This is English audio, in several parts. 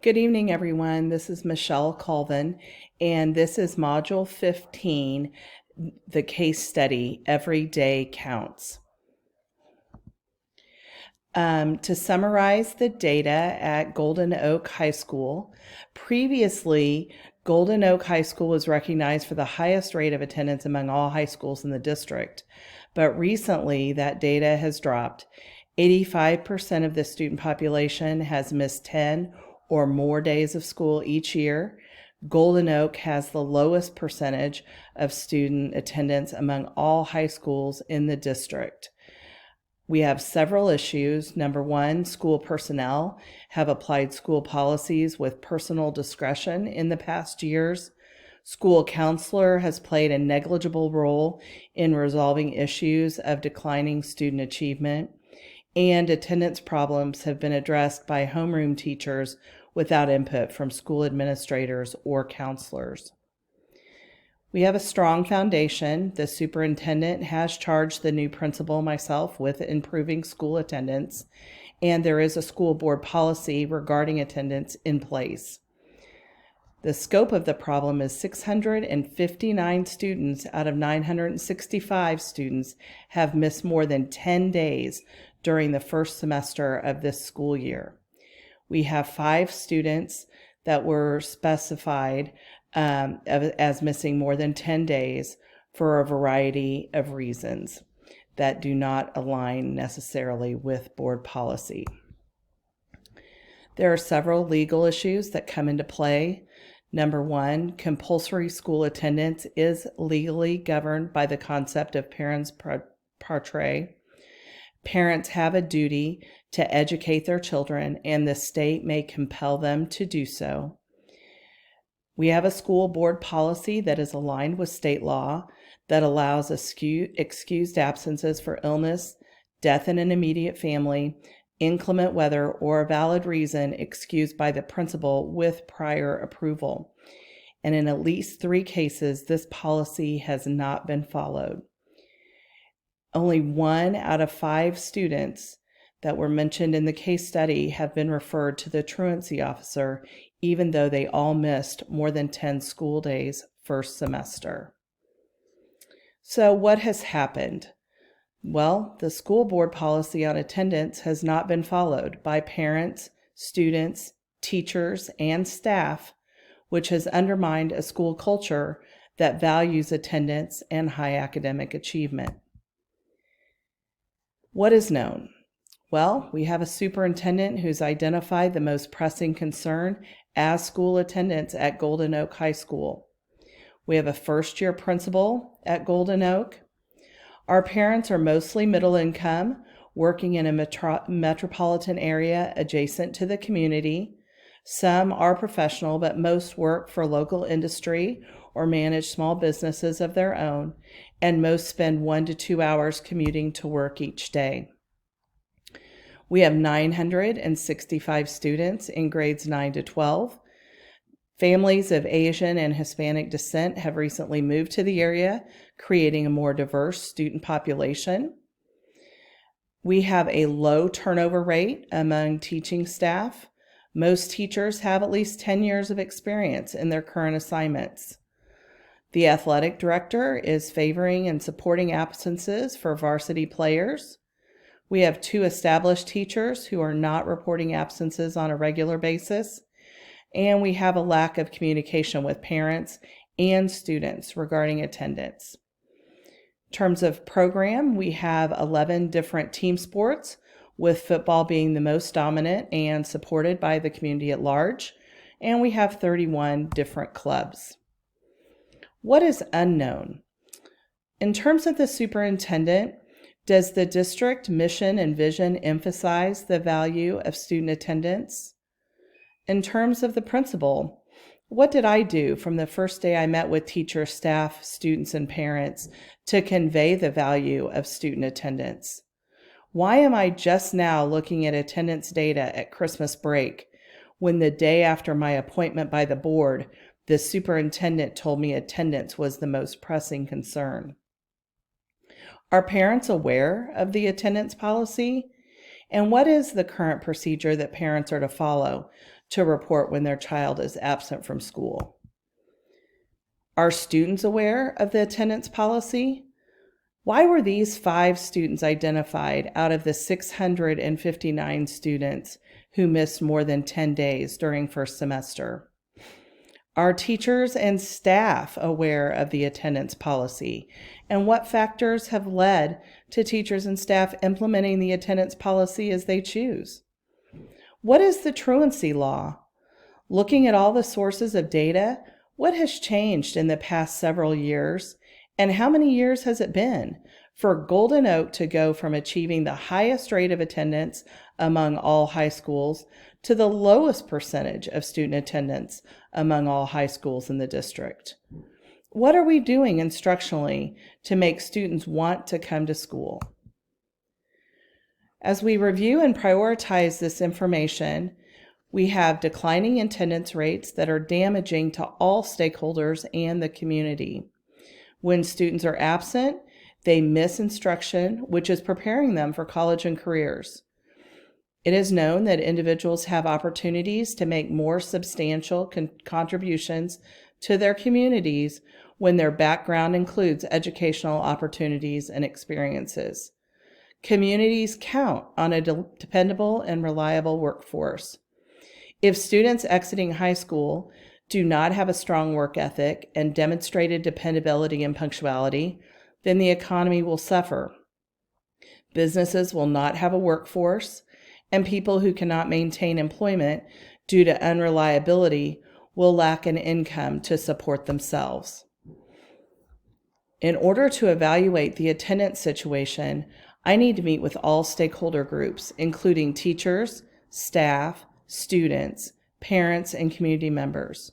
Good evening, everyone. This is Michelle Colvin, and this is Module 15, the case study, Every Day Counts. To summarize the data at Golden Oak High School, previously, Golden Oak High School was recognized for the highest rate of attendance among all high schools in the district, but recently that data has dropped. 85% of the student population has missed 10 or more days of school each year. Golden Oak has the lowest percentage of student attendance among all high schools in the district. We have several issues. Number one, school personnel have applied school policies with personal discretion in the past years. School counselor has played a negligible role in resolving issues of declining student achievement, and attendance problems have been addressed by homeroom teachers without input from school administrators or counselors. We have a strong foundation. The superintendent has charged the new principal, myself, with improving school attendance, and there is a school board policy regarding attendance in place. The scope of the problem is 659 students out of 965 students have missed more than 10 days during the first semester of this school year. We have 5 students that were specified as missing more than 10 days for a variety of reasons that do not align necessarily with board policy. There are several legal issues that come into play. Number one, compulsory school attendance is legally governed by the concept of parens patriae. Parents have a duty to educate their children, and the state may compel them to do so. We have a school board policy that is aligned with state law that allows excused absences for illness, death in an immediate family, inclement weather, or a valid reason excused by the principal with prior approval. And in at least 3 cases, this policy has not been followed. Only 1 out of 5 students that were mentioned in the case study have been referred to the truancy officer, even though they all missed more than 10 school days first semester. So what has happened? Well, the school board policy on attendance has not been followed by parents, students, teachers, and staff, which has undermined a school culture that values attendance and high academic achievement. What is known? Well, we have a superintendent who's identified the most pressing concern as school attendance at Golden Oak High School. We have a first-year principal at Golden Oak. Our parents are mostly middle income, working in a metropolitan area adjacent to the community. Some are professional, but most work for local industry or manage small businesses of their own, and most spend 1 to 2 hours commuting to work each day. We have 965 students in grades 9 to 12. Families of Asian and Hispanic descent have recently moved to the area, creating a more diverse student population. We have a low turnover rate among teaching staff. Most teachers have at least 10 years of experience in their current assignments. The athletic director is favoring and supporting absences for varsity players. We have 2 established teachers who are not reporting absences on a regular basis, and we have a lack of communication with parents and students regarding attendance. In terms of program, we have 11 different team sports, with football being the most dominant and supported by the community at large, and we have 31 different clubs. What is unknown? In terms of the superintendent, does the district mission and vision emphasize the value of student attendance? In terms of the principal, what did I do from the first day I met with teachers, staff, students, and parents to convey the value of student attendance? Why am I just now looking at attendance data at Christmas break when the day after my appointment by the board, the superintendent told me attendance was the most pressing concern? Are parents aware of the attendance policy? And what is the current procedure that parents are to follow to report when their child is absent from school. Are students aware of the attendance policy? Why were these 5 students identified out of the 659 students who missed more than 10 days during first semester? Are teachers and staff aware of the attendance policy? And what factors have led to teachers and staff implementing the attendance policy as they choose? What is the truancy law? Looking at all the sources of data, what has changed in the past several years? And how many years has it been for Golden Oak to go from achieving the highest rate of attendance among all high schools to the lowest percentage of student attendance among all high schools in the district? What are we doing instructionally to make students want to come to school? As we review and prioritize this information, we have declining attendance rates that are damaging to all stakeholders and the community. When students are absent, they miss instruction, which is preparing them for college and careers. It is known that individuals have opportunities to make more substantial contributions to their communities when their background includes educational opportunities and experiences. Communities count on a dependable and reliable workforce. If students exiting high school do not have a strong work ethic and demonstrated dependability and punctuality, then the economy will suffer. Businesses will not have a workforce, and people who cannot maintain employment due to unreliability will lack an income to support themselves. In order to evaluate the attendance situation, I need to meet with all stakeholder groups, including teachers, staff, students, parents, and community members.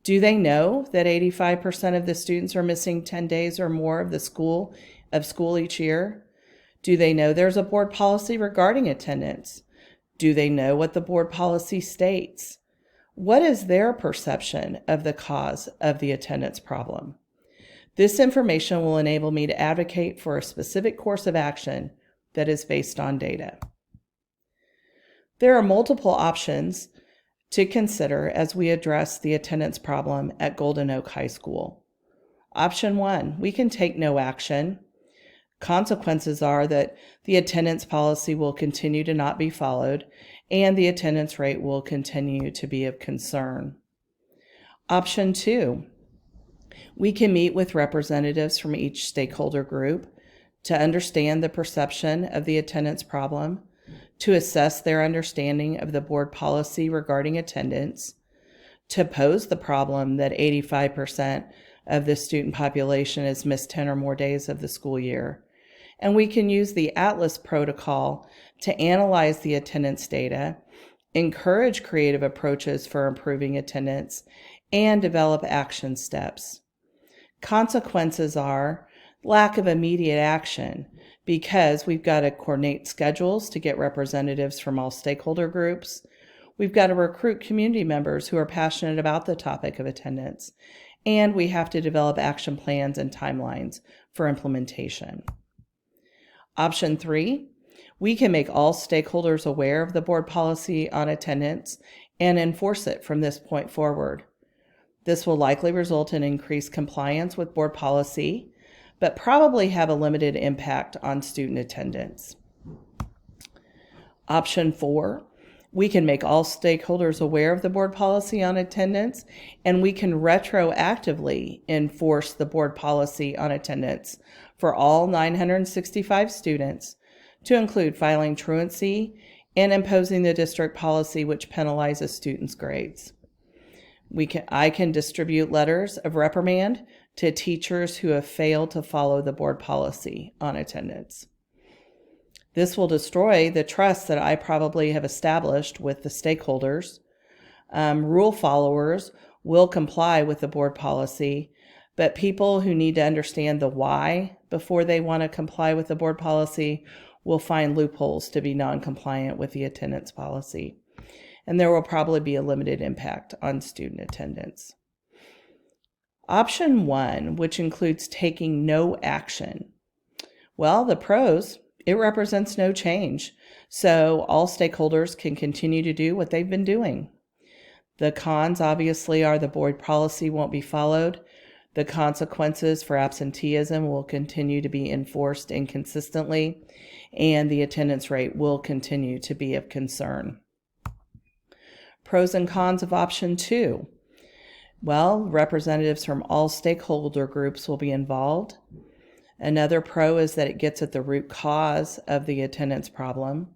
Do they know that 85% of the students are missing 10 days or more of school each year? Do they know there's a board policy regarding attendance? Do they know what the board policy states? What is their perception of the cause of the attendance problem? This information will enable me to advocate for a specific course of action that is based on data. There are multiple options to consider as we address the attendance problem at Golden Oak High School. Option 1, we can take no action. Consequences are that the attendance policy will continue to not be followed and the attendance rate will continue to be of concern. Option 2, we can meet with representatives from each stakeholder group to understand the perception of the attendance problem, to assess their understanding of the board policy regarding attendance, to pose the problem that 85% of the student population has missed 10 or more days of the school year. And we can use the ATLAS protocol to analyze the attendance data, encourage creative approaches for improving attendance, and develop action steps. Consequences are lack of immediate action, because we've got to coordinate schedules to get representatives from all stakeholder groups. We've got to recruit community members who are passionate about the topic of attendance. And we have to develop action plans and timelines for implementation. Option 3, we can make all stakeholders aware of the board policy on attendance and enforce it from this point forward. This will likely result in increased compliance with board policy, but probably have a limited impact on student attendance. Option 4, we can make all stakeholders aware of the board policy on attendance, and we can retroactively enforce the board policy on attendance for all 965 students, to include filing truancy and imposing the district policy which penalizes students' grades. I can distribute letters of reprimand to teachers who have failed to follow the board policy on attendance. This will destroy the trust that I probably have established with the stakeholders. Rule followers will comply with the board policy, but people who need to understand the why before they want to comply with the board policy will find loopholes to be non-compliant with the attendance policy. And there will probably be a limited impact on student attendance. Option 1, which includes taking no action. Well, the pros, it represents no change, so all stakeholders can continue to do what they've been doing. The cons, obviously, are the board policy won't be followed. The consequences for absenteeism will continue to be enforced inconsistently, and the attendance rate will continue to be of concern. Pros and cons of option 2. Well, representatives from all stakeholder groups will be involved. Another pro is that it gets at the root cause of the attendance problem.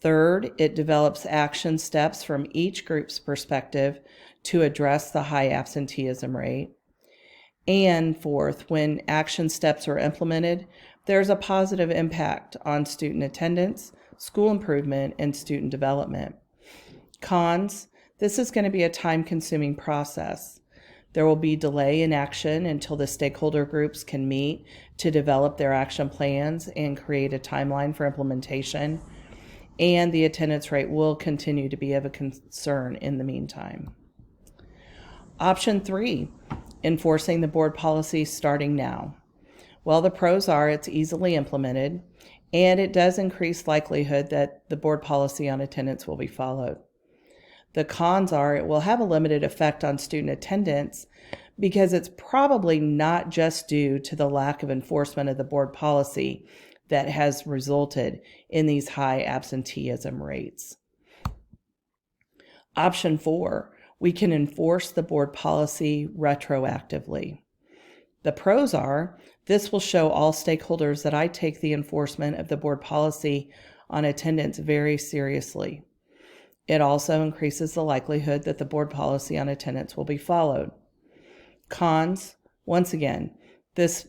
Third, it develops action steps from each group's perspective to address the high absenteeism rate. And fourth, when action steps are implemented, there's a positive impact on student attendance, school improvement, and student development. Cons, this is going to be a time-consuming process. There will be delay in action until the stakeholder groups can meet to develop their action plans and create a timeline for implementation, and the attendance rate will continue to be of a concern in the meantime. Option 3, enforcing the board policy starting now. Well, the pros are it's easily implemented, and it does increase likelihood that the board policy on attendance will be followed. The cons are it will have a limited effect on student attendance because it's probably not just due to the lack of enforcement of the board policy that has resulted in these high absenteeism rates. Option 4, we can enforce the board policy retroactively. The pros are this will show all stakeholders that I take the enforcement of the board policy on attendance very seriously. It also increases the likelihood that the board policy on attendance will be followed. Cons, once again, this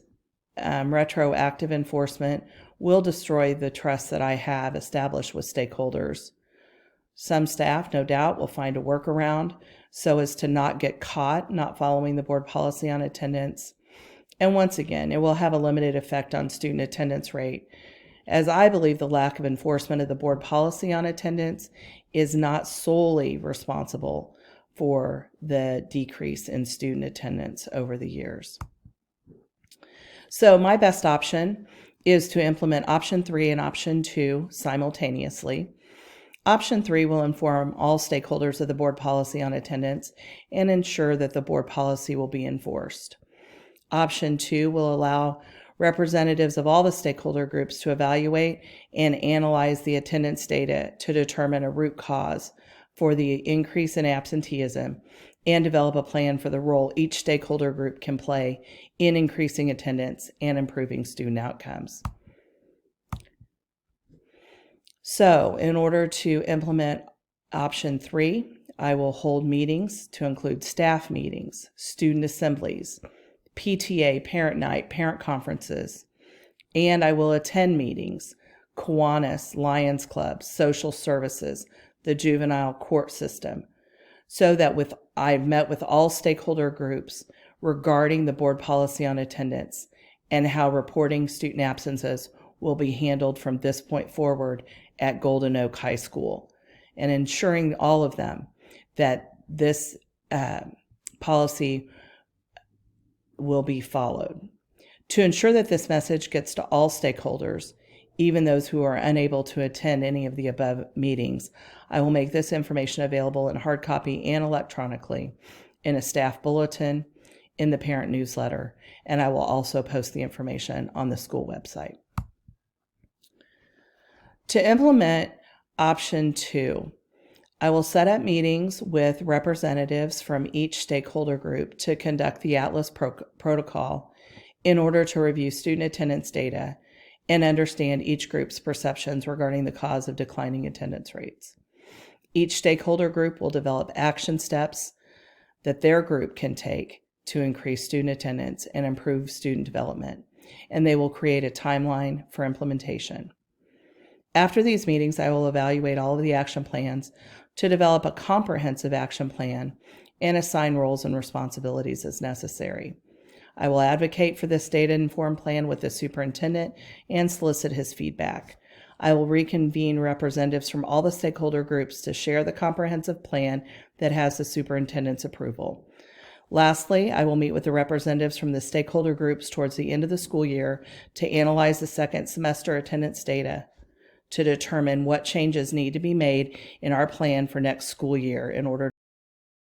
retroactive enforcement will destroy the trust that I have established with stakeholders. Some staff, no doubt, will find a workaround so as to not get caught not following the board policy on attendance. And once again, it will have a limited effect on student attendance rate, as I believe the lack of enforcement of the board policy on attendance is not solely responsible for the decrease in student attendance over the years. So my best option is to implement option 3 and option 2 simultaneously. Option 3 will inform all stakeholders of the board policy on attendance and ensure that the board policy will be enforced. Option 2 will allow representatives of all the stakeholder groups to evaluate and analyze the attendance data to determine a root cause for the increase in absenteeism and develop a plan for the role each stakeholder group can play in increasing attendance and improving student outcomes. So, in order to implement option 3, I will hold meetings to include staff meetings, student assemblies, PTA, parent night, parent conferences, and I will attend meetings, Kiwanis, Lions Club, social services, the juvenile court system, so that I've met with all stakeholder groups regarding the board policy on attendance and how reporting student absences will be handled from this point forward at Golden Oak High School, and ensuring all of them that this policy will be followed. To ensure that this message gets to all stakeholders, even those who are unable to attend any of the above meetings, I will make this information available in hard copy and electronically in a staff bulletin, in the parent newsletter, and I will also post the information on the school website. To implement option 2, I will set up meetings with representatives from each stakeholder group to conduct the ATLAS protocol in order to review student attendance data and understand each group's perceptions regarding the cause of declining attendance rates. Each stakeholder group will develop action steps that their group can take to increase student attendance and improve student development, and they will create a timeline for implementation. After these meetings, I will evaluate all of the action plans to develop a comprehensive action plan and assign roles and responsibilities as necessary. I will advocate for this data-informed plan with the superintendent and solicit his feedback. I will reconvene representatives from all the stakeholder groups to share the comprehensive plan that has the superintendent's approval. Lastly, I will meet with the representatives from the stakeholder groups towards the end of the school year to analyze the second semester attendance data, to determine what changes need to be made in our plan for next school year in order